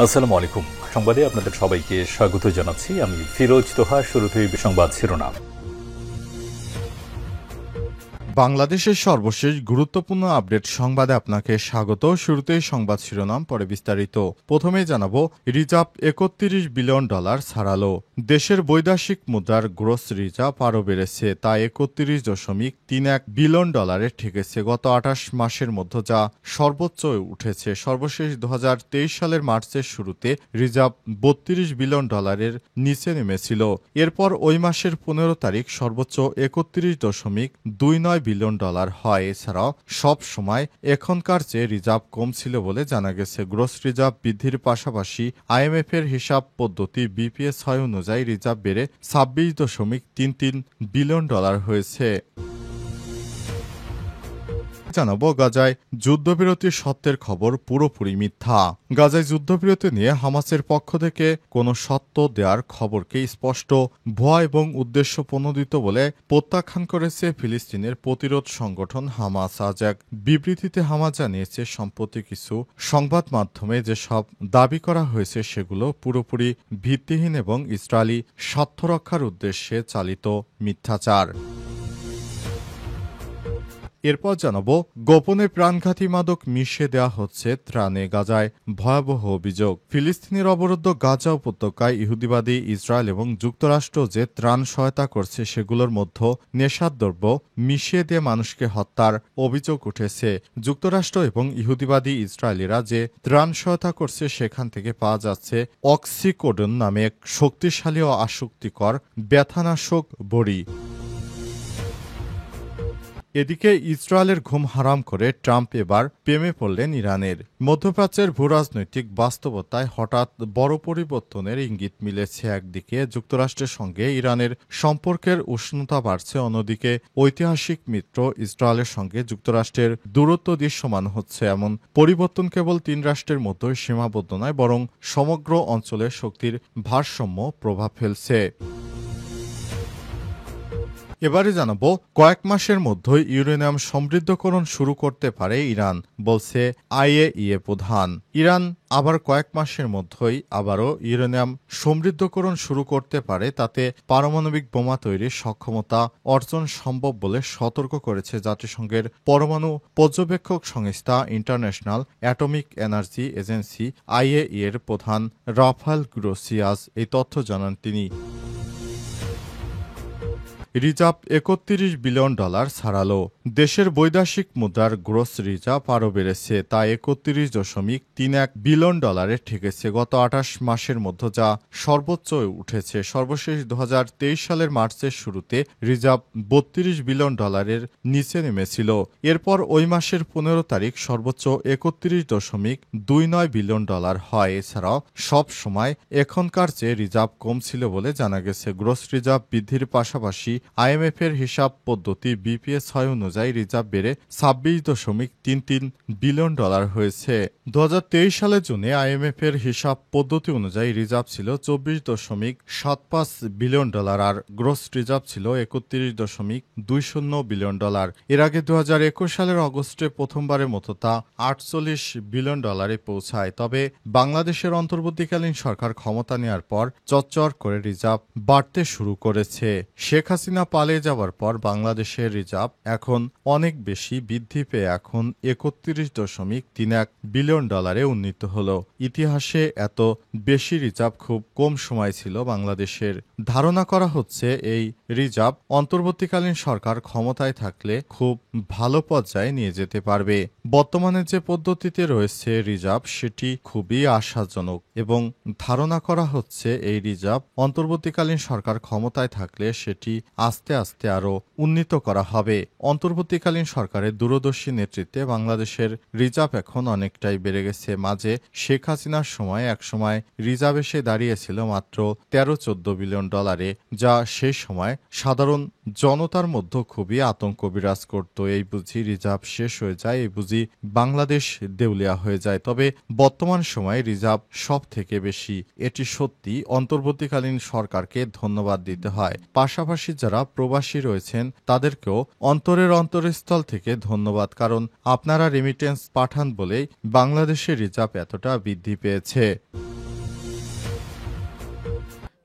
আসসালামু আলাইকুম। সংবাদে আপনাদের সবাইকে স্বাগত জানাচ্ছি। আমি ফিরোজ তোহা। শুরুতেই সংবাদ শিরোনাম। বাংলাদেশের সর্বশেষ গুরুত্বপূর্ণ আপডেট সংবাদে আপনাকে স্বাগত। শুরুতেই সংবাদ শিরোনাম, পরে বিস্তারিত। প্রথমে জানাবো, রিজার্ভ $31 বিলিয়ন ছাড়ালো। দেশের বৈদেশিক মুদ্রার গ্রস রিজার্ভ আরও বেড়েছে, তা $31.31 বিলিয়ন ঠেকেছে গত 28 মাসের মধ্যে, যা সর্বোচ্চ উঠেছে। সর্বশেষ 2023 সালের মার্চের শুরুতে রিজার্ভ $32 বিলিয়ন নিচে নেমেছিল। এরপর ওই মাসের 15 তারিখ সর্বোচ্চ $31.29 বিলিয়ন হয়। এছাড়াও সব সময় এখনকার চেয়ে রিজার্ভ কম ছিল বলে জানা গেছে। গ্রস রিজার্ভ বৃদ্ধির পাশাপাশি আইএমএফ এর হিসাব পদ্ধতি BPS-6 অনুযায়ী রিজার্ভ বেড়ে $26.33 বিলিয়ন হয়েছে। জানাবো, গাজায় যুদ্ধবিরতির সত্যের খবর পুরোপুরি মিথ্যা। গাজায় যুদ্ধবিরতি নিয়ে হামাসের পক্ষ থেকে কোনো সত্য দেওয়ার খবরকে স্পষ্ট ভুয়া এবং উদ্দেশ্য প্রণোদিত বলে প্রত্যাখ্যান করেছে ফিলিস্তিনের প্রতিরোধ সংগঠন হামাস। আজ এক বিবৃতিতে হামাস জানিয়েছে, সম্প্রতি কিছু সংবাদ মাধ্যমে যেসব দাবি করা হয়েছে সেগুলো পুরোপুরি ভিত্তিহীন এবং ইসরায়েলি স্বার্থ রক্ষার উদ্দেশ্যে চালিত মিথ্যাচার। এরপর জানাবো, গোপনে প্রাণঘাতী মাদক মিশিয়ে দেওয়া হচ্ছে ত্রাণে। গাজায় ভয়াবহ অভিযোগ। ফিলিস্তিনের অবরুদ্ধ গাজা উপত্যকায় ইহুদিবাদী ইসরায়েল এবং যুক্তরাষ্ট্র যে ত্রাণ সহায়তা করছে সেগুলোর মধ্যে নেশাদ্রব্য মিশিয়ে দিয়ে মানুষকে হত্যার অভিযোগ উঠেছে। যুক্তরাষ্ট্র এবং ইহুদিবাদী ইসরায়েলিরা যে ত্রাণ সহায়তা করছে সেখান থেকে পাওয়া যাচ্ছে অক্সিকোডন নামে এক শক্তিশালী ও আসক্তিকর ব্যথানাশক বড়ি। এদিকে ইসরায়েলের ঘুম হারাম করে ট্রাম্প এবার প্রেমে পড়লেন ইরানের। মধ্যপ্রাচ্যের ভূরাজনৈতিক বাস্তবতায় হঠাৎ বড় পরিবর্তনের ইঙ্গিত মিলেছে। একদিকে যুক্তরাষ্ট্রের সঙ্গে ইরানের সম্পর্কের উষ্ণতা বাড়ছে, অন্যদিকে ঐতিহাসিক মিত্র ইসরায়েলের সঙ্গে যুক্তরাষ্ট্রের দূরত্ব দৃশ্যমান হচ্ছে। এমন পরিবর্তন কেবল 3 রাষ্ট্রের মধ্যেই সীমাবদ্ধ নয়, বরং সমগ্র অঞ্চলে শক্তির ভারসাম্য প্রভাব ফেলছে। এবারে জানাবো, কয়েক মাসের মধ্যেই ইউরেনিয়াম সমৃদ্ধকরণ শুরু করতে পারে ইরান, বলছে IAEA প্রধান। ইরান আবার কয়েক মাসের মধ্যেই আবারও ইউরেনিয়াম সমৃদ্ধকরণ শুরু করতে পারে, তাতে পারমাণবিক বোমা তৈরির সক্ষমতা অর্জন সম্ভব বলে সতর্ক করেছে জাতিসংঘের পরমাণু পর্যবেক্ষক সংস্থা international atomic energy agency IAEA এর প্রধান রাফায়েল গ্রোসি। আজ এই তথ্য জানান তিনি। রিজার্ভ $31 বিলিয়ন ছাড়ালো। দেশের বৈদেশিক মুদ্রার গ্রস রিজার্ভ আরও বেড়েছে, তা $31.31 বিলিয়ন ঠেকেছে গত 28 মাসের মধ্যে, যা সর্বোচ্চ উঠেছে। সর্বশেষ 2023 সালের মার্চের শুরুতে রিজার্ভ $32 বিলিয়ন নিচে নেমেছিল। এরপর ওই মাসের 15 তারিখ সর্বোচ্চ $31.29 বিলিয়ন হয়। এছাড়াও সব সময় এখনকার চেয়ে রিজার্ভ কম ছিল বলে জানা গেছে। গ্রস রিজার্ভ বৃদ্ধির পাশাপাশি আইএমএফ এর হিসাব পদ্ধতি BPS-6 অনুযায়ী রিজার্ভ বেড়ে $26.33 বিলিয়ন হয়েছে। 2023 সালের জুনে আইএমএফ এর হিসাব পদ্ধতি অনুযায়ী রিজার্ভ ছিল $24.75 বিলিয়ন আর গ্রস রিজার্ভ ছিল $31.20 বিলিয়ন। এর আগে 2021 সালের অগস্টে প্রথমবারের মতো তা $48 বিলিয়ন পৌঁছায়। তবে বাংলাদেশের অন্তর্বর্তীকালীন সরকার ক্ষমতা নেওয়ার পর চচ্চর করে রিজার্ভ বাড়তে শুরু করেছে। শেখ হাসিনা পালিয়ে যাওয়ার পর বাংলাদেশের রিজার্ভ এখন অনেক বেশি বৃদ্ধি পেয়ে এখন $31.31 বিলিয়ন উন্নীত হল। ইতিহাসে এত বেশি রিজার্ভ খুব কম সময় ছিল বাংলাদেশের। ধারণা করা হচ্ছে এই রিজার্ভ অন্তর্বর্তীকালীন সরকার ক্ষমতায় থাকলে খুব ভালো পর্যায়ে নিয়ে যেতে পারবে। বর্তমানে যে পদ্ধতিতে রয়েছে রিজার্ভ সেটি খুবই আশাজনক এবং ধারণা করা হচ্ছে এই রিজার্ভ অন্তর্বর্তীকালীন সরকার ক্ষমতায় থাকলে সেটি আস্তে আস্তে আরও উন্নীত করা হবে। অন্তর্বর্তীকালীন সরকারের দূরদর্শী নেতৃত্বে বাংলাদেশের রিজার্ভ এখন অনেকটাই বেড়ে গেছে। মাঝে শেখ হাসিনার সময় একসময় রিজার্ভ এসে দাঁড়িয়েছিল মাত্র $13-14 বিলিয়ন, যা সেই সময় সাধারণ জনতার মধ্যে খুবই আতঙ্ক বিরাজ করত। এই বুঝি রিজার্ভ শেষ হয়ে যায়, এই বুঝি বাংলাদেশ দেউলিয়া হয়ে যায়। তবে বর্তমান সময়ে রিজার্ভ সব থেকে বেশি, এটি সত্যি অন্তর্বর্তীকালীন সরকারকে ধন্যবাদ দিতে হয়। পাশাপাশি যারা প্রবাসী রয়েছেন তাদেরকেও অন্তরের অন্তরস্থল থেকে ধন্যবাদ, কারণ আপনারা রেমিটেন্স পাঠান বলেই বাংলাদেশের রিজার্ভ এতটা বৃদ্ধি পেয়েছে।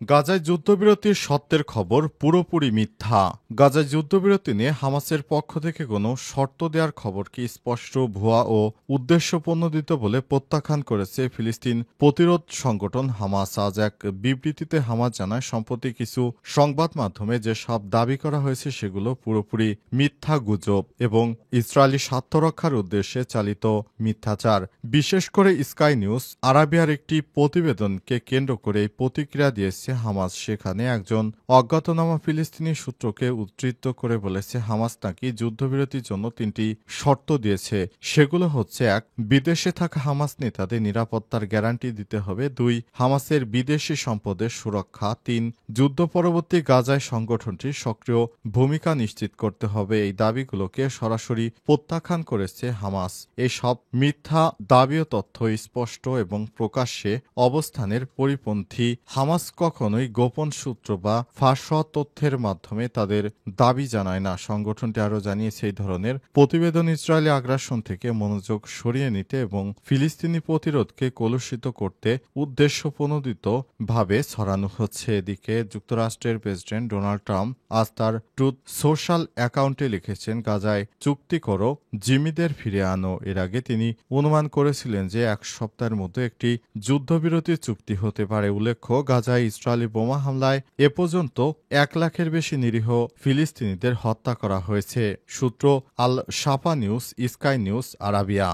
গাজায় যুদ্ধবিরতির সত্যের খবর পুরোপুরি মিথ্যা। গাজায় যুদ্ধবিরতি নিয়ে হামাসের পক্ষ থেকে কোনো শর্ত দেওয়ার খবরকে স্পষ্ট ভুয়া ও উদ্দেশ্যপ্রণোদিত বলে প্রত্যাখ্যান করেছে ফিলিস্তিন প্রতিরোধ সংগঠন হামাস। আজ এক বিবৃতিতে হামাস জানায়, সম্প্রতি কিছু সংবাদ মাধ্যমে যেসব দাবি করা হয়েছে সেগুলো পুরোপুরি মিথ্যা গুজব এবং ইসরায়েলি স্বার্থ রক্ষার উদ্দেশ্যে চালিত মিথ্যাচার। বিশেষ করে স্কাই নিউজ আরাবিয়ার একটি প্রতিবেদনকে কেন্দ্র করে এই প্রতিক্রিয়া দিয়েছে হামাস। সেখানে একজন অজ্ঞাতনামা ফিলিস্তিনি সূত্রকে উদ্ধৃত করে বলেছে, হামাস নাকি যুদ্ধবিরতির জন্য 3টি শর্ত দিয়েছে। সেগুলো হচ্ছে: 1. বিদেশে থাকা হামাস নেতাদের নিরাপত্তার গ্যারান্টি দিতে হবে। 2. হামাসের বিদেশি সম্পদের সুরক্ষা। 3. যুদ্ধ পরবর্তী গাজায় সংগঠনটির সক্রিয় ভূমিকা নিশ্চিত করতে হবে। এই দাবিগুলোকে সরাসরি প্রত্যাখ্যান করেছে হামাস। এই সব মিথ্যা দাবি ও তথ্য স্পষ্ট এবং প্রকাশ্যে অবস্থানের পরিপন্থী। হামাস কখনোই গোপন সূত্র বা ফাঁস হওয়া তথ্যের মাধ্যমে তাদের দাবি জানায় না। সংগঠনটি আরও জানিয়েছে, এই ধরনের প্রতিবেদন ইসরায়েলি আগ্রাসন থেকে মনোযোগ সরিয়ে নিতে এবং ফিলিস্তিনি প্রতিরোধকে কলুষিত করতে উদ্দেশ্যপ্রণোদিতভাবে ছড়ানো হচ্ছে। এদিকে যুক্তরাষ্ট্রের প্রেসিডেন্ট ডোনাল্ড ট্রাম্প আজ তার ট্রুথ সোশ্যাল অ্যাকাউন্টে লিখেছেন, গাজায় চুক্তি করো, জিম্মিদের ফিরে আনো। এর আগে তিনি অনুমান করেছিলেন যে 1 সপ্তাহের মধ্যে একটি যুদ্ধবিরতি চুক্তি হতে পারে। উল্লেখ্য, গাজায় ইসরায়েলি বোমা হামলায় এ পর্যন্ত 1 লাখের বেশি নিরীহ ফিলিস্তিনিদের হত্যা করা হয়েছে। সূত্র আল শাফা নিউজ, স্কাই নিউজ আরাবিয়া।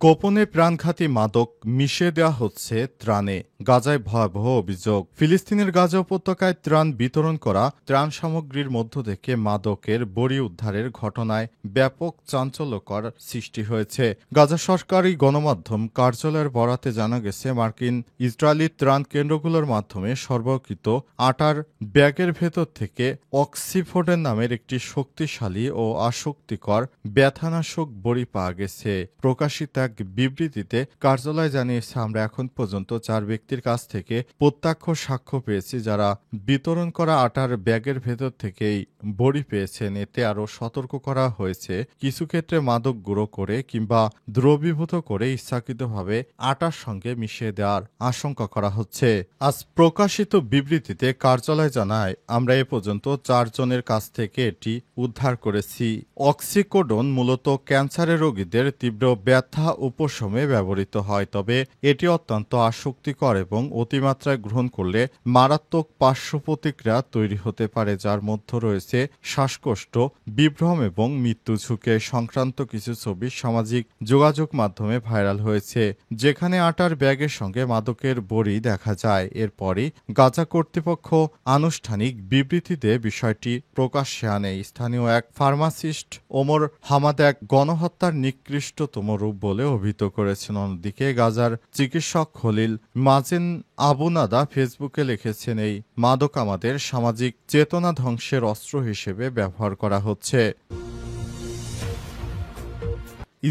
গোপনে প্রাণঘাতী মাদক মিশিয়ে দেওয়া হচ্ছে ত্রাণে। গাজায় ভয়াবহ অভিযোগ। ফিলিস্তিনের গাজা উপত্যকায় ত্রাণ বিতরণ করা ত্রাণ সামগ্রীর মধ্য থেকে মাদকের বড়ি উদ্ধারের ঘটনায় ব্যাপক চাঞ্চল্যকর সৃষ্টি হয়েছে। গাজা সরকারি গণমাধ্যম কার্যালয়ের বরাতে জানা গেছে, মার্কিন ইসরায়েলি ত্রাণ কেন্দ্রগুলোর মাধ্যমে সরবরাহকৃত আটার ব্যাগের ভেতর থেকে অক্সিফোর্ডের নামের একটি শক্তিশালী ও আসক্তিকর ব্যথানাশক বড়ি পাওয়া গেছে। প্রকাশিত এক বিবৃতিতে কার্যালয় জানিয়েছে, আমরা এখন পর্যন্ত 4 ব্যক্তির কাছ থেকে প্রত্যক্ষ সাক্ষ্য পেয়েছি যারা বিতরণ করা আটার ব্যাগের ভেতর থেকেই বড়ি পেয়েছেন। এতে আরও সতর্ক করা হয়েছে, কিছু ক্ষেত্রে মাদক গুঁড়ো করে কিংবা দ্রবীভূত করে ইচ্ছাকৃতভাবে আটার সঙ্গে মিশিয়ে দেওয়ার আশঙ্কা করা হচ্ছে। আজ প্রকাশিত বিবৃতিতে কার্যালয় জানায়, আমরা এ পর্যন্ত 4 জনের কাছ থেকে এটি উদ্ধার করেছি। অক্সিকোডন মূলত ক্যান্সারের রোগীদের তীব্র ব্যথা উপশমে ব্যবহৃত হয়, তবে এটি অত্যন্ত আসক্তিকর এবং অতিমাত্রায় গ্রহণ করলে মারাত্মক পার্শ্ব প্রতিক্রিয়া তৈরি হতে পারে, যার মধ্যে রয়েছে শ্বাসকষ্ট, বিভ্রম এবং মৃত্যু ঝুঁকি সংক্রান্ত কিছু ছবি সামাজিক যোগাযোগ মাধ্যমে ভাইরাল হয়েছে, যেখানে আটার ব্যাগের সঙ্গে মাদকের বড়ি দেখা যায়। এরপরই গাজা কর্তৃপক্ষ আনুষ্ঠানিক বিবৃতিতে বিষয়টি প্রকাশ্যে আনে। স্থানীয় এক ফার্মাসিস্ট ওমর হামাদ এক গণহত্যার নিকৃষ্টতম রূপ বলে অভিহিত করেছেন। অন্যদিকে গাজার চিকিৎসক খলিল মাজেন আবুনাদা ফেসবুকে লিখেছেন, এই মাদক আমাদের সামাজিক চেতনা ধ্বংসের অস্ত্র হিসেবে ব্যবহার করা হচ্ছে।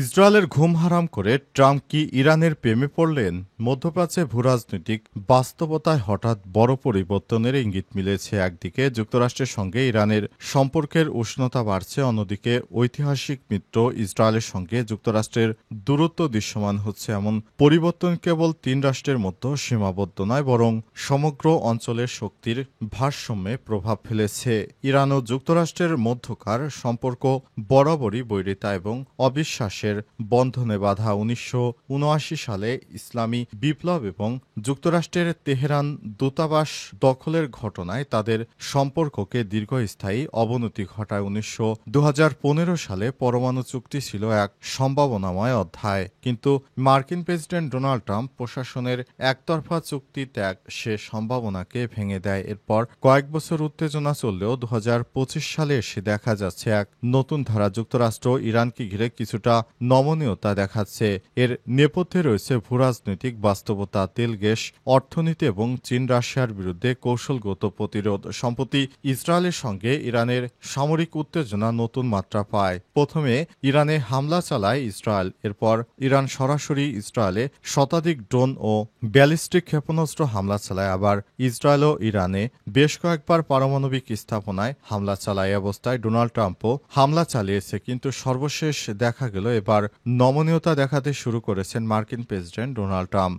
ইসরায়েলের ঘুম হারাম করে ট্রাম্প কি ইরানের প্রেমে পড়লেন? মধ্যপ্রাচ্যে ভূরাজনৈতিক বাস্তবতায় হঠাৎ বড় পরিবর্তনের ইঙ্গিত মিলেছে। একদিকে যুক্তরাষ্ট্রের সঙ্গে ইরানের সম্পর্কের উষ্ণতা বাড়ছে, অন্যদিকে ঐতিহাসিক মিত্র ইসরায়েলের সঙ্গে যুক্তরাষ্ট্রের দূরত্ব দৃশ্যমান হচ্ছে। এমন পরিবর্তন কেবল 3 রাষ্ট্রের মধ্যে সীমাবদ্ধ নয়, বরং সমগ্র অঞ্চলের শক্তির ভারসাম্যে প্রভাব ফেলেছে। ইরান ও যুক্তরাষ্ট্রের মধ্যকার সম্পর্ক বরাবরই বৈরিতা এবং অবিশ্বাসের বন্ধনে বাঁধা। 1979 সালে ইসলামী বিপ্লব এবং যুক্তরাষ্ট্রের তেহরান দূতাবাস দখলের ঘটনায় তাদের সম্পর্ককে দীর্ঘস্থায়ী অবনতি ঘটায়। 2015 সালে পরমাণু চুক্তি ছিল এক সম্ভাবনাময় অধ্যায়, কিন্তু মার্কিন প্রেসিডেন্ট ডোনাল্ড ট্রাম্প প্রশাসনের একতরফা চুক্তি ত্যাগ সে সম্ভাবনাকে ভেঙে দেয়। এরপর কয়েক বছর উত্তেজনা চললেও 2025 সালে এসে দেখা যাচ্ছে এক নতুন ধারা। যুক্তরাষ্ট্র ইরানকে ঘিরে কিছুটা নমনীয়তা দেখাচ্ছে। এর নেপথ্যে রয়েছে ভূরাজনৈতিক বাস্তবতা, তেল, গ্যাস, অর্থনীতি এবং চীন রাশিয়ার বিরুদ্ধে কৌশলগত প্রতিরোধ। সম্প্রতি ইসরায়েলের সঙ্গে ইরানের সামরিক উত্তেজনা নতুন মাত্রা পায়। প্রথমে ইরানে হামলা চালায় ইসরায়েল, এরপর ইরান সরাসরি ইসরায়েলে শতাধিক ড্রোন ও ব্যালিস্টিক ক্ষেপণাস্ত্র হামলা চালায়। আবার ইসরায়েল ও ইরানে বেশ কয়েকবার পারমাণবিক স্থাপনায় হামলা চালায়। এই অবস্থায় ডোনাল্ড ট্রাম্পও হামলা চালিয়েছে, কিন্তু সর্বশেষ দেখা গেল এবার নমনীয়তা দেখাতে শুরু করেছেন মার্কিন প্রেসিডেন্ট ডোনাল্ড ট্রাম্প।